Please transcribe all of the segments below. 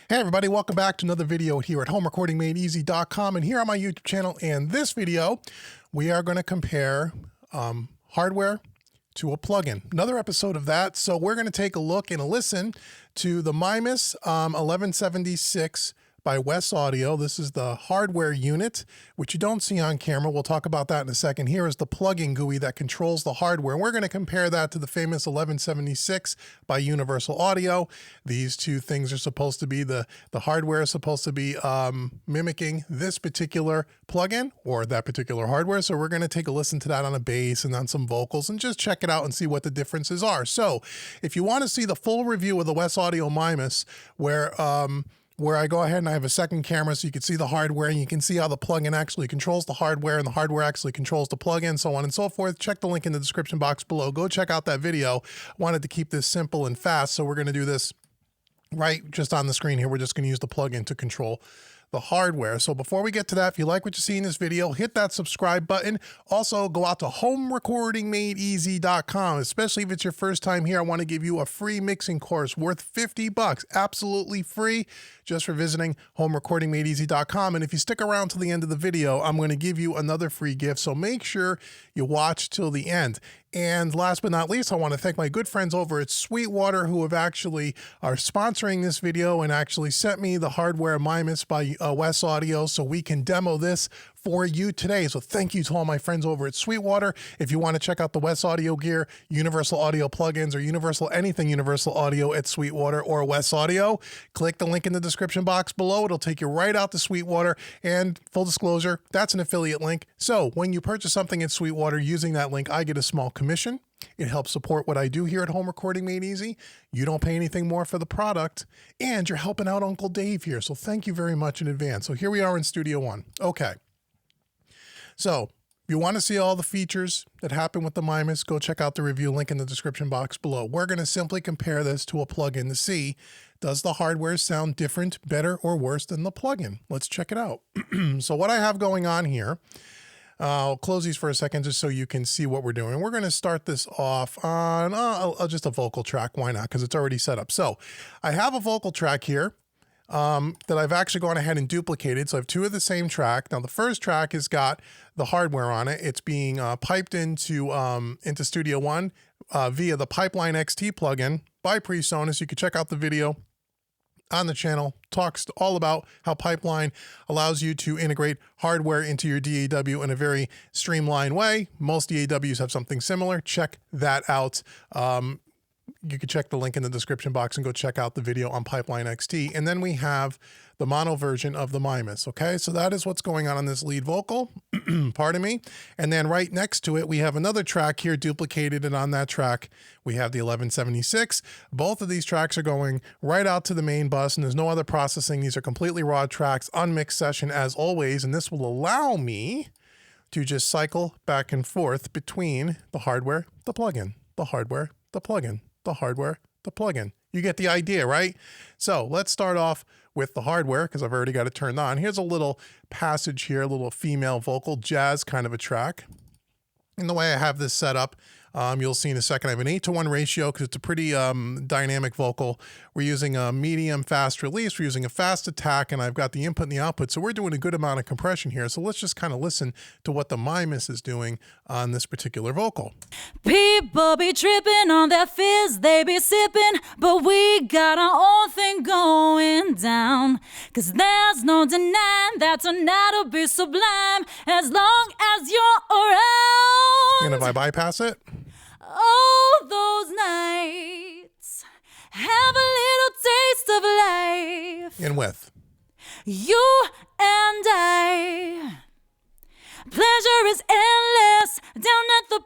Hey everybody, welcome back to another video here at homerecordingmadeeasy.com and here on my YouTube channel. And this video, we are going to compare hardware to a plugin. Another episode of that. So we're going to take a look and a listen to the Mimas 1176 by Wes Audio. This is the hardware unit, which you don't see on camera. We'll talk about that in a second. Here is the plugin GUI that controls the hardware. And we're going to compare that to the famous 1176 by Universal Audio. These two things are supposed to be, the hardware is supposed to be mimicking this particular plugin or that particular hardware. So we're going to take a listen to that on a bass and on some vocals and just check it out and see what the differences are. So if you want to see the full review of the Wes Audio Mimas, where I go ahead and I have a second camera so you can see the hardware and you can see how the plugin actually controls the hardware and the hardware actually controls the plugin, so on and so forth. Check the link in the description box below. Go check out that video. Wanted to keep this simple and fast, so we're going to do this right just on the screen here. We're just going to use the plugin to control the hardware. So before we get to that, if you like what you see in this video, hit that subscribe button. Also, go out to homerecordingmadeeasy.com. Especially if it's your first time here, I want to give you a free mixing course worth $50, absolutely free, just for visiting homerecordingmadeeasy.com. And if you stick around to the end of the video, I'm going to give you another free gift. So make sure you watch till the end. And last but not least, I want to thank my good friends over at Sweetwater who are sponsoring this video and actually sent me the hardware Mimas by Wes Audio so we can demo this for you today. So thank you to all my friends over at Sweetwater. If you want to check out the Wes Audio gear, Universal Audio plugins, or anything Universal Audio at Sweetwater or Wes Audio, click the link in the description box below. It'll take you right out to Sweetwater. And full disclosure, that's an affiliate link. So when you purchase something at Sweetwater using that link, I get a small commission. It helps support what I do here at Home Recording Made Easy. You don't pay anything more for the product, and you're helping out Uncle Dave here. So thank you very much in advance. So here we are in Studio One. Okay. So if you want to see all the features that happen with the Mimas, go check out the review link in the description box below. We're going to simply compare this to a plugin to see, does the hardware sound different, better, or worse than the plugin? Let's check it out. So what I have going on here, I'll close these for a second just so you can see what we're doing. We're going to start this off on just a vocal track. Why not? Because it's already set up. So I have a vocal track here that I've actually gone ahead and duplicated. So I have two of the same track. Now the first track has got the hardware on it. It's being piped into Studio One via the Pipeline XT plugin by PreSonus. You can check out the video on the channel. Talks all about how Pipeline allows you to integrate hardware into your DAW in a very streamlined way. Most DAWs have something similar. Check that out. You can check the link in the description box and go check out the video on Pipeline XT. And then we have the mono version of the Mimas. Okay, so that is what's going on this lead vocal. Pardon me. And then right next to it, we have another track here duplicated, and on that track, we have the 1176. Both of these tracks are going right out to the main bus, and there's no other processing. These are completely raw tracks, unmixed session as always, and this will allow me to just cycle back and forth between the hardware, the plugin, the hardware, the plugin, the hardware, the plugin. You get the idea, right? So let's start off with the hardware because I've already got it turned on. Here's a little passage here, a little female vocal, jazz kind of a track. And the way I have this set up, you'll see in a second, I have an 8:1 ratio because it's a pretty dynamic vocal. We're using a medium fast release. We're using a fast attack, and I've got the input and the output. So we're doing a good amount of compression here. So let's just kind of listen to what the Mimas is doing on this particular vocal. People be tripping on their fizz, they be sipping, but we got our own thing going down. Cause there's no denying that tonight'll be sublime as long as you're around. And if I bypass it? All those nights, have a little taste of life. And with? You and I. Pleasure is endless down at the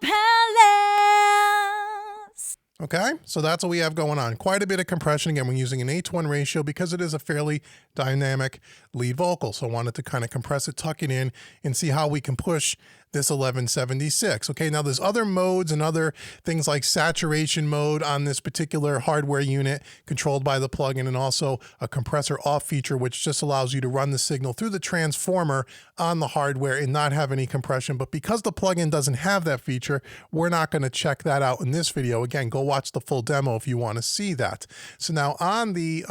palace. Okay, so that's what we have going on. Quite a bit of compression. Again, we're using an 8:1 ratio because it is a fairly dynamic lead vocal. So I wanted to kind of compress it, tuck it in, and see how we can push this 1176. Okay, now there's other modes and other things like saturation mode on this particular hardware unit controlled by the plugin, and also a compressor off feature, which just allows you to run the signal through the transformer on the hardware and not have any compression. But because the plugin doesn't have that feature, we're not going to check that out in this video. Again, go watch the full demo if you want to see that. So now on the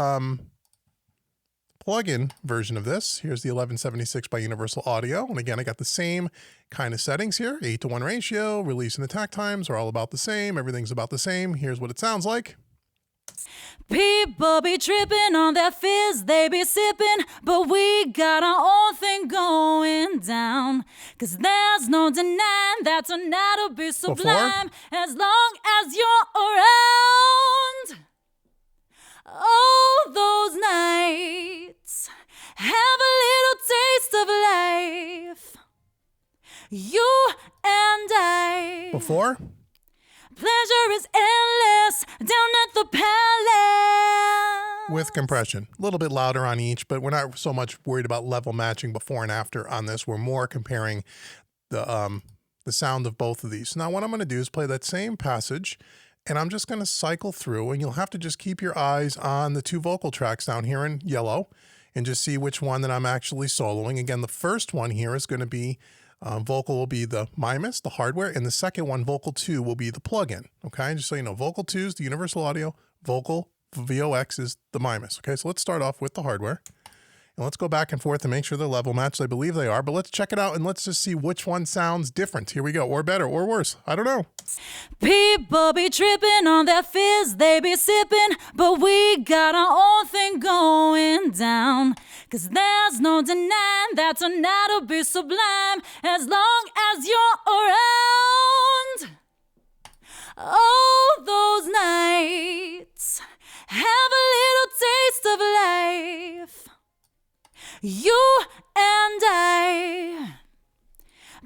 plug-in version of this. Here's the 1176 by Universal Audio. And again, I got the same kind of settings here. 8:1 ratio, release and attack times are all about the same. Everything's about the same. Here's what it sounds like. People be tripping on that fizz, they be sipping, but we got our own thing going down. 'Cause there's no denying that tonight'll be sublime as long as you're around. Oh, those nights have a little taste of life. You and I. Before? Pleasure is endless down at the palace. With compression. A little bit louder on each, but we're not so much worried about level matching before and after on this. We're more comparing the sound of both of these. Now what I'm going to do is play that same passage, and I'm just going to cycle through, and you'll have to just keep your eyes on the two vocal tracks down here in yellow and just see which one that I'm actually soloing. Again, the first one here is going to be vocal will be the Mimas, the hardware, and the second one, vocal 2, will be the plugin. Okay, just so you know, vocal 2 is the Universal Audio, vocal VOX is the Mimas. Okay, so let's start off with the hardware. And let's go back and forth to make sure they're level matched. I believe they are, but let's check it out and let's just see which one sounds different. Here we go, or better, or worse. I don't know. People be tripping on that fizz, they be sipping, but we got our own thing going down. 'Cause there's no denying that tonight'll be sublime as long as you're around. Oh, those nights have a little taste of life. You and I.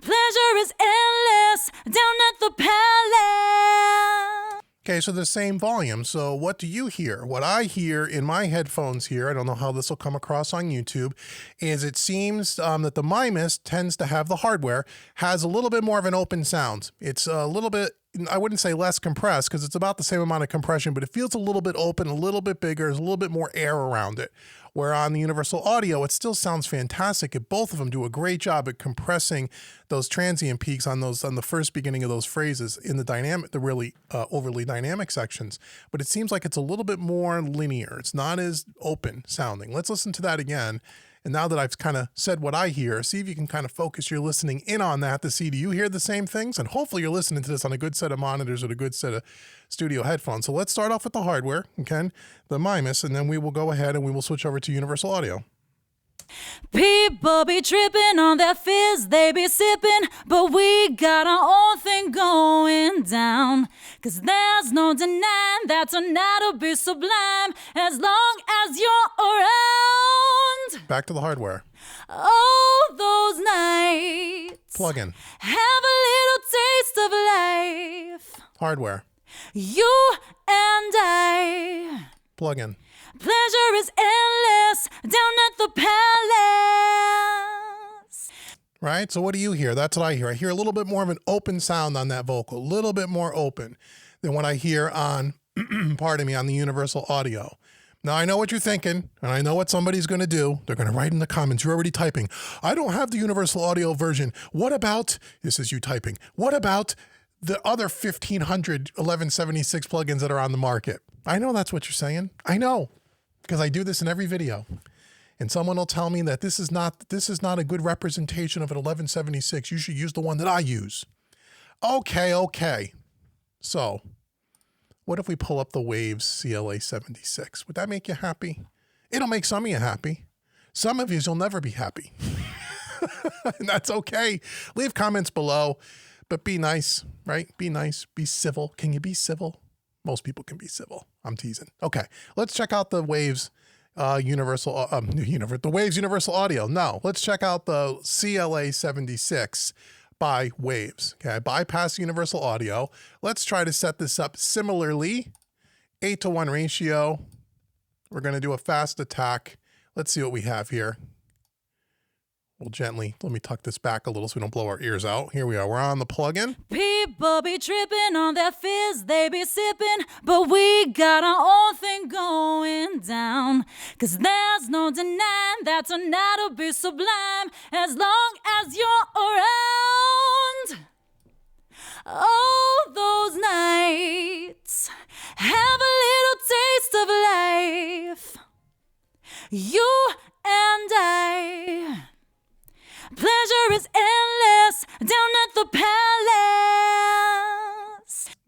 Pleasure is endless down at the palace. Okay, so the same volume. So what do you hear? What I hear in my headphones here, I don't know how this will come across on YouTube, is it seems that the Mimas tends to have the hardware, has a little bit more of an open sound. It's a little bit, I wouldn't say less compressed because it's about the same amount of compression, but it feels a little bit open, a little bit bigger, there's a little bit more air around it. Where on the Universal Audio, it still sounds fantastic. Both of them do a great job at compressing those transient peaks on the first beginning of those phrases in the really overly dynamic sections. But it seems like it's a little bit more linear. It's not as open sounding. Let's listen to that again. And now that I've kind of said what I hear, see if you can kind of focus your listening in on that to see, do you hear the same things? And hopefully you're listening to this on a good set of monitors or a good set of studio headphones. So let's start off with the hardware, okay, the Mimas, and then we will go ahead and we will switch over to Universal Audio. People be tripping on that fizz, they be sipping, but we got our own thing going down. 'Cause there's no denying that tonight'll be sublime as long as you're around. Back to the hardware. Oh, those nights Plug-in. have a little taste of life. Hardware. You and I. Plug-in. Pleasure is endless down at the palace. Right? So what do you hear? That's what I hear. I hear a little bit more of an open sound on that vocal, a little bit more open than what I hear on, pardon me, on the Universal Audio. Now, I know what you're thinking, and I know what somebody's going to do. They're going to write in the comments. You're already typing. I don't have the Universal Audio version. What about, this is you typing, what about the other 1,500 1176 plugins that are on the market? I know that's what you're saying. I know, because I do this in every video. And someone will tell me that this is not a good representation of an 1176. You should use the one that I use. Okay. So, what if we pull up the Waves CLA76? Would that make you happy? It'll make some of you happy. Some of you'll never be happy. And that's okay. Leave comments below, but be nice, right? Be nice, be civil. Can you be civil? Most people can be civil. I'm teasing. Okay, let's check out the Waves the Waves Universal Audio. No, let's check out the CLA76 by Waves. Okay, I bypass Universal Audio. Let's try to set this up similarly. 8:1 ratio. We're going to do a fast attack. Let's see what we have here. We'll gently, let me tuck this back a little so we don't blow our ears out. Here we are. We're on the plug-in. People be tripping on that fizz, they be sipping, but we got our own thing going down. 'Cause there's no denying that tonight'll be sublime as long as you're around. Oh, those nights have a little taste of life. You and I. Pleasure is endless down at the palace.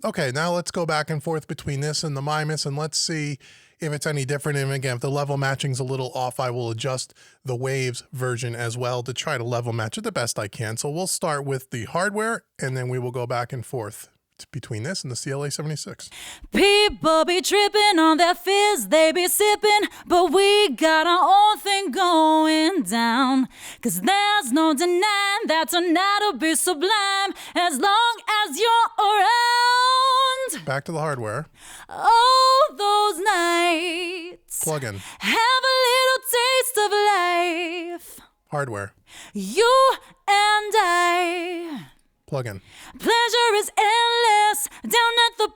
Okay, now let's go back and forth between this and the Mimas, and let's see if it's any different. And again, if the level matching's a little off, I will adjust the Waves version as well to try to level match it the best I can. So we'll start with the hardware, and then we will go back and forth between this and the CLA76. People be tripping on that fizz they be sipping, but we got our own thing going down. 'Cause there's no denying that tonight'll be sublime as long as you're around. Back to the hardware. All those nights. Plug in. Have a little taste of life. Hardware. You and I. Plug in. Pleasure is endless down at the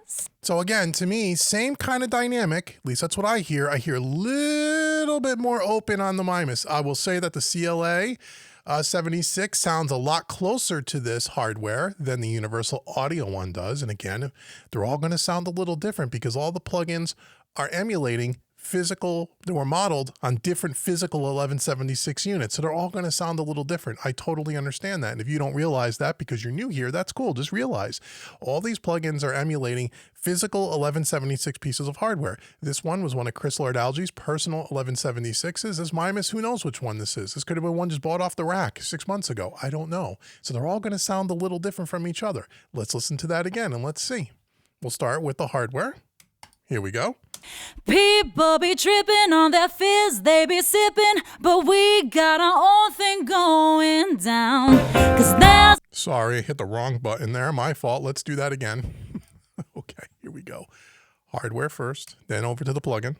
palace. So again, to me, same kind of dynamic. At least that's what I hear. I hear a little bit more open on the Mimas. I will say that the CLA76 sounds a lot closer to this hardware than the Universal Audio one does. And again, they're all going to sound a little different because all the plugins are emulating physical, they were modeled on different physical 1176 units. So they're all going to sound a little different. I totally understand that. And if you don't realize that because you're new here, that's cool. Just realize all these plugins are emulating physical 1176 pieces of hardware. This one was one of Chris Lord-Alge's personal 1176s. This Mimas, who knows which one this is? This could have been one just bought off the rack 6 months ago. I don't know. So they're all going to sound a little different from each other. Let's listen to that again and let's see. We'll start with the hardware. Here we go. People be tripping on that fizz they be sipping, but we got our own thing going down. 'Cause there's... Sorry, I hit the wrong button there. My fault. Let's do that again. Okay, here we go. Hardware first, then over to the plugin.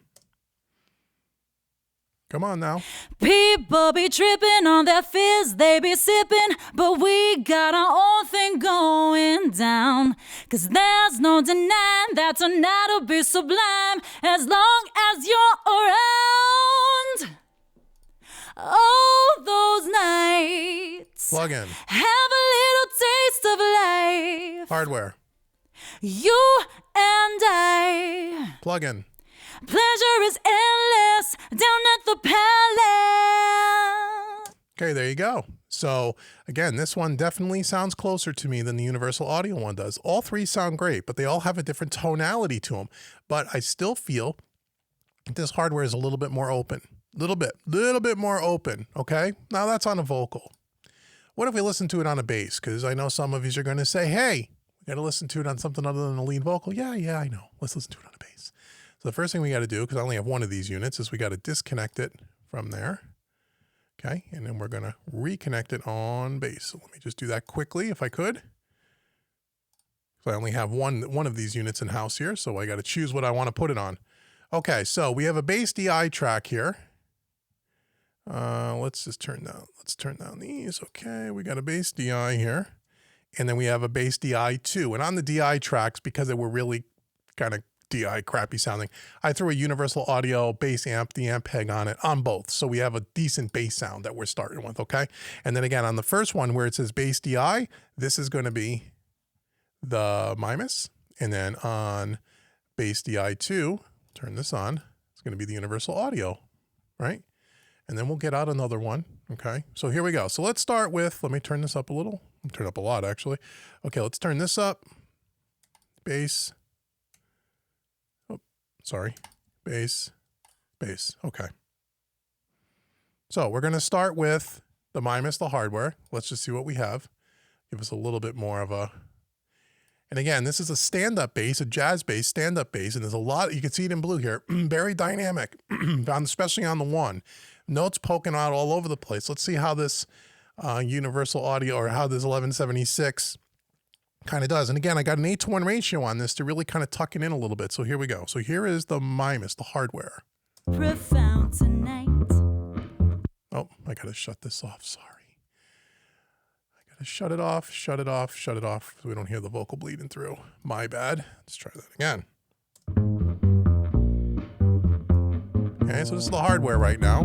Come on now. People be tripping on that fizz they be sipping, but we got our own thing going down. 'Cause there's no denying that tonight'll be sublime as long as you're around. All those nights. Plug in. Have a little taste of life. Hardware. You and I. Plug in. Pleasure is endless down at the palace. Okay, there you go. So again, this one definitely sounds closer to me than the Universal Audio one does. All three sound great, but they all have a different tonality to them. But I still feel this hardware is a little bit more open. Little bit more open, okay? Now that's on a vocal. What if we listen to it on a bass? Because I know some of you are going to say, hey, we got to listen to it on something other than a lead vocal. Yeah, I know. Let's listen to it on a bass. So the first thing we got to do, because I only have one of these units, is we got to disconnect it from there. Okay, and then we're going to reconnect it on bass. So let me just do that quickly if I could. So I only have one of these units in house here, so I got to choose what I want to put it on. Okay, so we have a bass DI track here. Let's turn down these. Okay, we got a bass DI here. And then we have a bass DI too. And on the DI tracks, because they were really kind of DI crappy sounding, I threw a Universal Audio bass amp, the amp peg on it on both. So we have a decent bass sound that we're starting with, okay? And then again, on the first one where it says bass DI, this is going to be the Mimas. And then on bass DI 2, turn this on, it's going to be the Universal Audio, right? And then we'll get out another one, okay? So here we go. So let's start with, let me turn this up a little. Turn up a lot, actually. Okay, let's turn this up. Bass. Oh, sorry. Bass. Bass. Okay. So we're going to start with the Mimas, the hardware. Let's just see what we have. Give us a little bit more of a... And again, this is a stand-up bass, a jazz bass, stand-up bass, and there's a lot, you can see it in blue here, very dynamic, especially on the one. Notes poking out all over the place. Let's see how this Universal Audio, or how this 1176 kind of does. And again, I got an 8-to-1 ratio on this to really kind of tuck it in a little bit. So here we go. So here is the Mimas, the hardware. Profound tonight. Oh, I got to shut this off. Sorry. Shut it off, shut it off, shut it off, so we don't hear the vocal bleeding through. My bad. Let's try that again. Okay, so this is the hardware right now.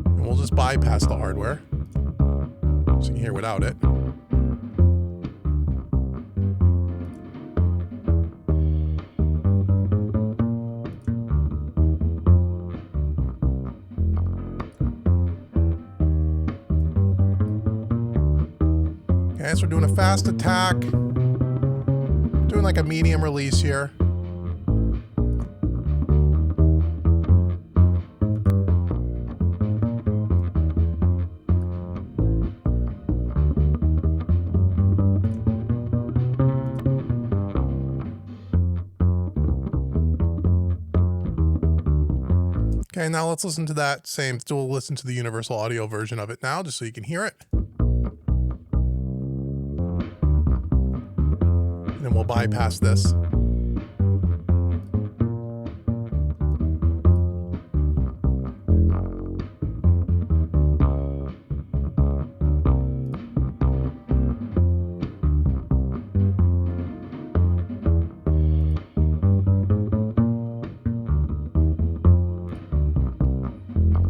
And we'll just bypass the hardware, so you can hear without it. Okay, so we're doing a fast attack. Doing like a medium release here. Okay, now let's listen to that same, still listen to the universal audio version of it now, just so you can hear it. And then we'll bypass this.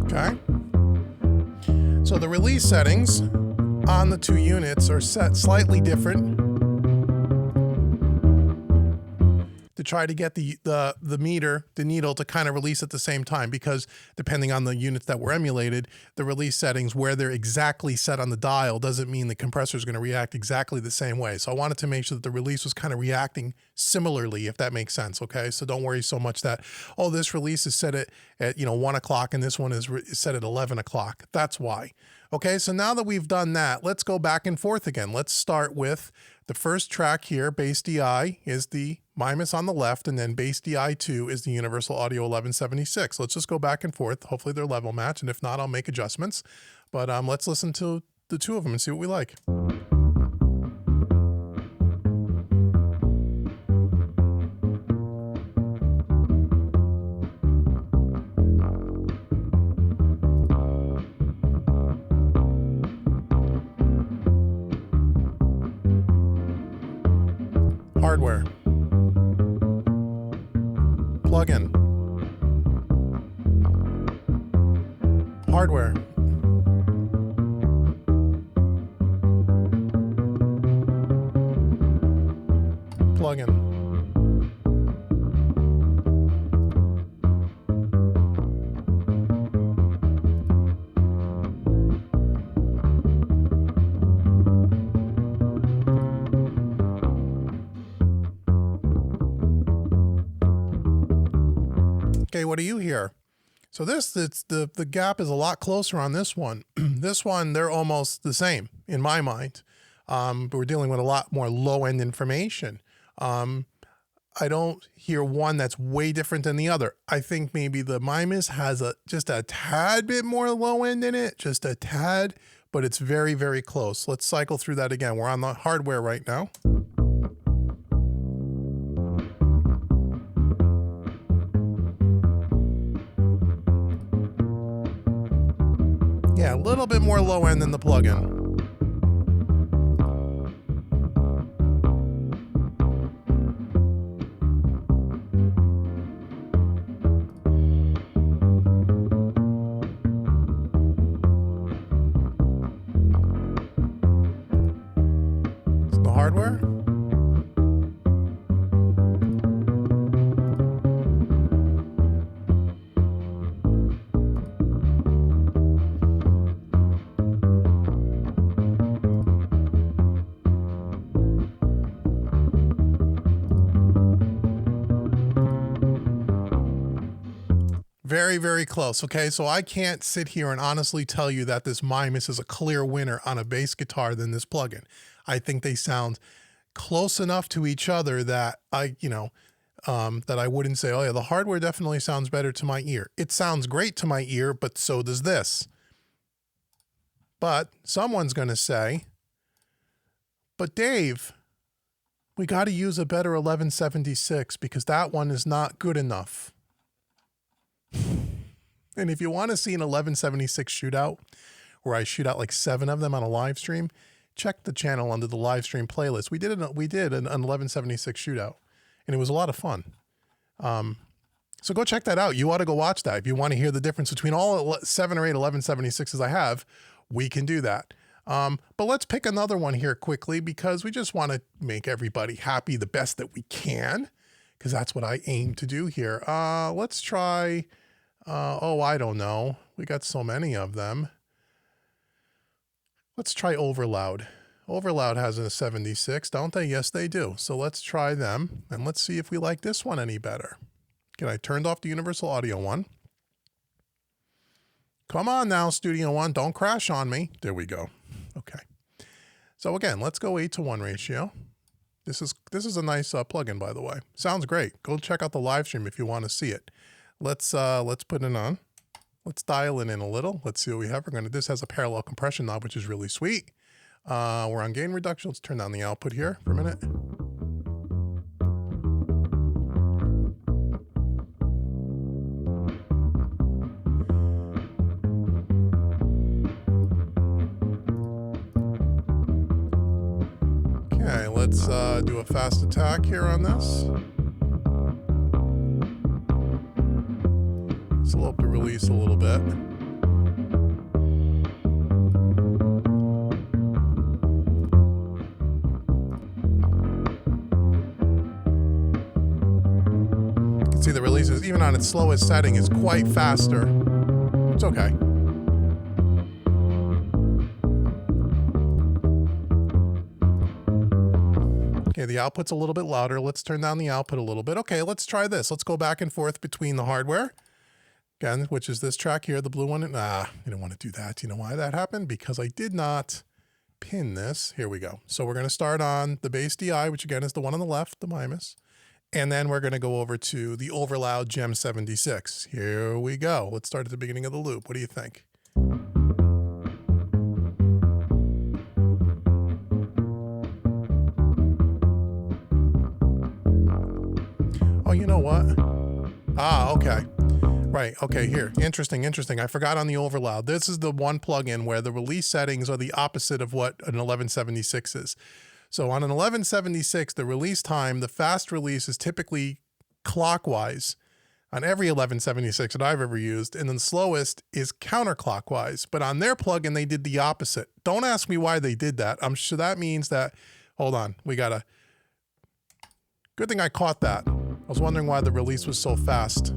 Okay. So the release settings on the two units are set slightly different to try to get the meter, the needle, to kind of release at the same time, because depending on the units that were emulated, the release settings, where they're exactly set on the dial, doesn't mean the compressor is going to react exactly the same way. So I wanted to make sure that the release was kind of reacting similarly, if that makes sense. Okay, so don't worry so much that, oh, this release is set at 1 o'clock and this one is set at 11 o'clock. That's why. Okay, so now that we've done that, let's go back and forth again. Let's start with the first track here. Bass DI is the Mimas on the left, and then Bass DI2 is the Universal Audio 1176. Let's just go back and forth. Hopefully they're level match, and if not, I'll make adjustments. But let's listen to the two of them and see what we like. Hardware. Plug-in. Hardware. Plug-in. Okay, what do you hear? So the gap is a lot closer on this one. This one, they're almost the same in my mind. But we're dealing with a lot more low-end information. I don't hear one that's way different than the other. I think maybe the Mimas has just a tad bit more low-end in it, just a tad, but it's very, very close. Let's cycle through that again. We're on the hardware right now. Yeah, a little bit more low end than the plug-in. It's the hardware. Very, very close. Okay, so I can't sit here and honestly tell you that this Mimas is a clear winner on a bass guitar than this plugin. I think they sound close enough to each other that that I wouldn't say, oh yeah, the hardware definitely sounds better to my ear. It sounds great to my ear, but so does this. But someone's going to say, but Dave, we got to use a better 1176 because that one is not good enough. And if you want to see an 1176 shootout, where I shoot out like 7 of them on a live stream, check the channel under the live stream playlist. We did an 1176 shootout, and it was a lot of fun. So go check that out. You ought to go watch that. If you want to hear the difference between all 7 or 8 1176s I have, we can do that. But let's pick another one here quickly because we just want to make everybody happy the best that we can, because that's what I aim to do here. Let's try, I don't know. We got so many of them. Let's try Overloud. Overloud has a 76, don't they? Yes, they do. So let's try them, and let's see if we like this one any better. Okay, I turned off the Universal Audio one. Come on now, Studio One, don't crash on me. There we go. Okay. So again, let's go 8:1 ratio. This is a nice plugin, by the way. Sounds great. Go check out the live stream if you want to see it. Let's put it on. Let's dial it in a little. Let's see what we have. This has a parallel compression knob, which is really sweet. We're on gain reduction. Let's turn down the output here for a minute. Okay, let's do a fast attack here on this. Slow up the release a little bit. You can see the release is, even on its slowest setting, is quite faster. It's okay. Okay, the output's a little bit louder. Let's turn down the output a little bit. Okay, let's try this. Let's go back and forth between the hardware. Again, which is this track here, the blue one. You don't want to do that. You know why that happened? Because I did not pin this. Here we go. So we're going to start on the bass DI, which again is the one on the left, the Mimas. And then we're going to go over to the Overloud Gem 76. Here we go. Let's start at the beginning of the loop. What do you think? Oh, you know what? Okay. Right, okay, here. Interesting. I forgot on the Overloud. This is the one plugin where the release settings are the opposite of what an 1176 is. So on an 1176, the release time, the fast release is typically clockwise on every 1176 that I've ever used, and then the slowest is counterclockwise. But on their plugin, they did the opposite. Don't ask me why they did that. I'm sure that means that, hold on, good thing I caught that. I was wondering why the release was so fast.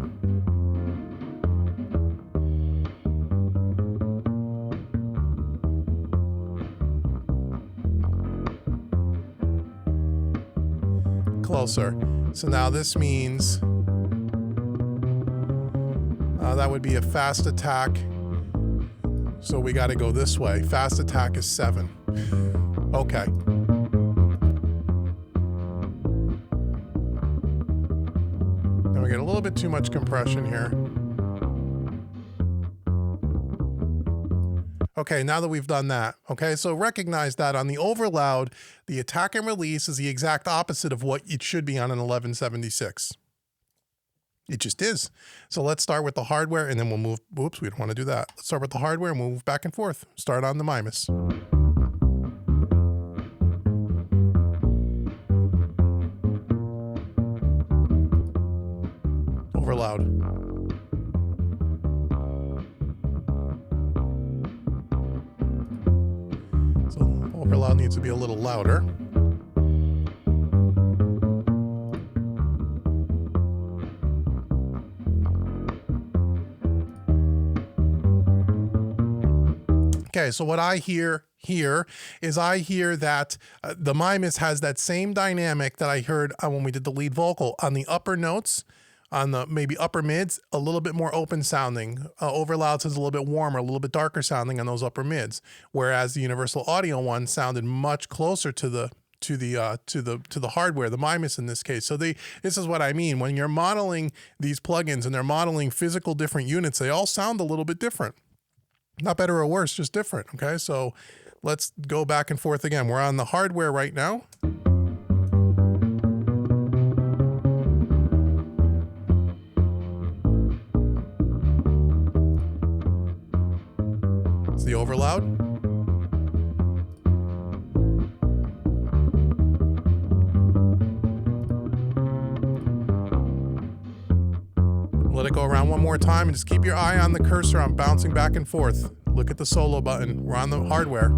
Closer. So now this means that would be a fast attack. So we got to go this way. Fast attack is 7. Okay. Then we get a little bit too much compression here. Okay, now that we've done that, okay, so recognize that on the Overloud, the attack and release is the exact opposite of what it should be on an 1176. It just is. So let's start with the hardware and then we'll move, whoops, we don't want to do that. Let's start with the hardware and we'll move back and forth. Start on the Mimas. Overloud. Overloud needs to be a little louder. Okay, so what I hear here is that the Mimas has that same dynamic that I heard when we did the lead vocal. On the upper notes, on the maybe upper mids, a little bit more open sounding. Overloud is a little bit warmer, a little bit darker sounding on those upper mids, whereas the Universal Audio one sounded much closer to the hardware, the Mimas in this case. So this is what I mean. When you're modeling these plugins and they're modeling physical different units, they all sound a little bit different. Not better or worse, just different. Okay, so let's go back and forth again. We're on the hardware right now. The Overloud. Let it go around one more time and just keep your eye on the cursor. I'm bouncing back and forth. Look at the solo button. We're on the hardware.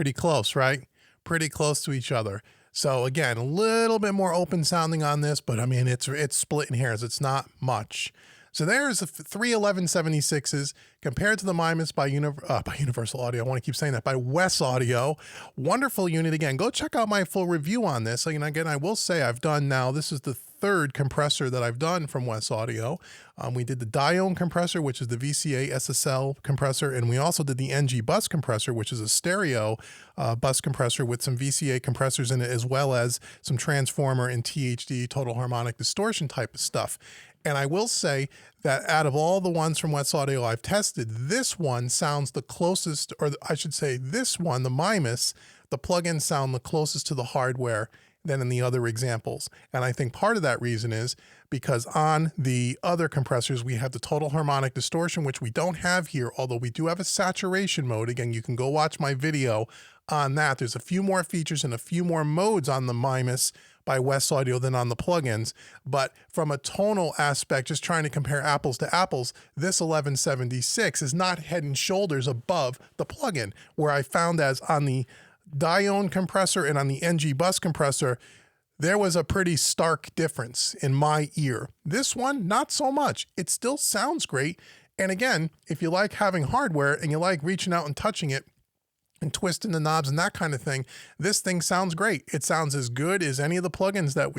Pretty close, right? Pretty close to each other. So again, a little bit more open sounding on this, but I mean, it's splitting hairs. It's not much. So there's the 31176s compared to the Mimas by Universal Audio. I want to keep saying that, by Wes Audio. Wonderful unit. Again, go check out my full review on this. So, again, I will say I've done now, this is the third compressor that I've done from Wes Audio. We did the Dione compressor, which is the VCA SSL compressor, and we also did the NG bus compressor, which is a stereo bus compressor with some VCA compressors in it, as well as some transformer and THD, total harmonic distortion type of stuff. And I will say that out of all the ones from Wes Audio I've tested, this one sounds the closest, or I should say this one, the Mimas, the plugins sound the closest to the hardware than in the other examples. And I think part of that reason is because on the other compressors, we have the total harmonic distortion, which we don't have here, although we do have a saturation mode. Again, you can go watch my video on that. There's a few more features and a few more modes on the Mimas by Wes Audio than on the plugins. But from a tonal aspect, just trying to compare apples to apples, this 1176 is not head and shoulders above the plugin, where I found as on the Dione compressor and on the NG bus compressor, there was a pretty stark difference in my ear. This one, not so much. It still sounds great. And again, if you like having hardware and you like reaching out and touching it and twisting the knobs and that kind of thing, this thing sounds great. It sounds as good as any of the plugins that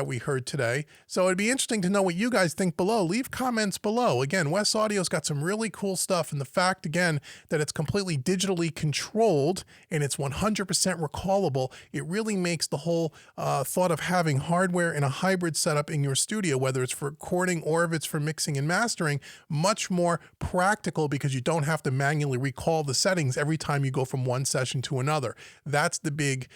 we heard today. So it'd be interesting to know what you guys think below. Leave comments below. Again, Wes Audio's got some really cool stuff, and the fact, again, that it's completely digitally controlled and it's 100% recallable, it really makes the whole thought of having hardware in a hybrid setup in your studio, whether it's for recording or if it's for mixing and mastering, much more practical, because you don't have to manually recall the settings every time you go from one session to another. That's the big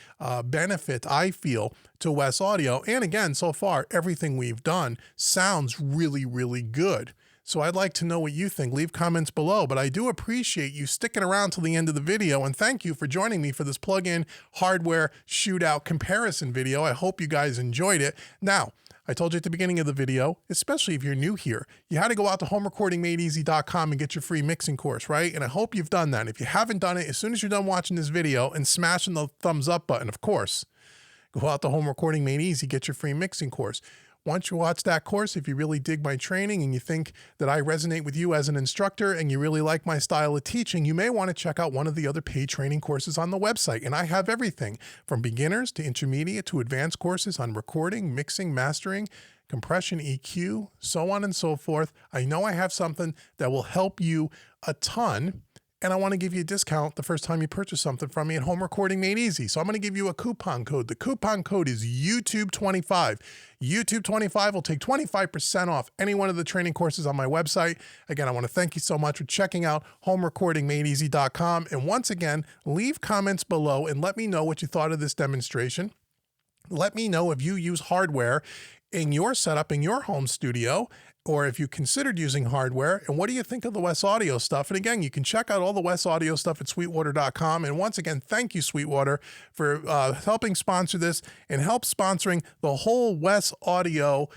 benefit, I feel, to Wes Audio. And again, so far, everything we've done sounds really, really good. So I'd like to know what you think. Leave comments below, but I do appreciate you sticking around till the end of the video, and thank you for joining me for this plug-in hardware shootout comparison video. I hope you guys enjoyed it. Now, I told you at the beginning of the video, especially if you're new here, you had to go out to homerecordingmadeeasy.com and get your free mixing course, right? And I hope you've done that. If you haven't done it, as soon as you're done watching this video and smashing the thumbs up button, of course, go out to Home Recording Made Easy, get your free mixing course. Once you watch that course, if you really dig my training and you think that I resonate with you as an instructor and you really like my style of teaching, you may want to check out one of the other paid training courses on the website. And I have everything from beginners to intermediate to advanced courses on recording, mixing, mastering, compression, EQ, so on and so forth. I know I have something that will help you a ton, and I want to give you a discount the first time you purchase something from me at Home Recording Made Easy. So I'm going to give you a coupon code. The coupon code is YouTube25. YouTube25 will take 25% off any one of the training courses on my website. Again, I want to thank you so much for checking out homerecordingmadeeasy.com. And once again, leave comments below and let me know what you thought of this demonstration. Let me know if you use hardware in your setup in your home studio, or if you considered using hardware, and what do you think of the Wes Audio stuff? And again, you can check out all the Wes Audio stuff at sweetwater.com. And once again, thank you, Sweetwater, for helping sponsor this and help sponsoring the whole Wes Audio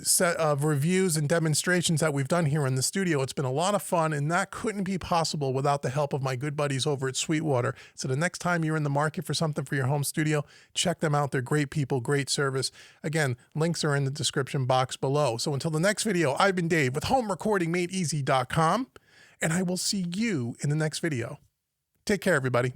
set of reviews and demonstrations that we've done here in the studio. It's been a lot of fun, and that couldn't be possible without the help of my good buddies over at Sweetwater. So the next time you're in the market for something for your home studio, check them out. They're great people, great service. Again, links are in the description box below. So until the next video, I've been Dave with homerecordingmadeeasy.com, and I will see you in the next video. Take care, everybody.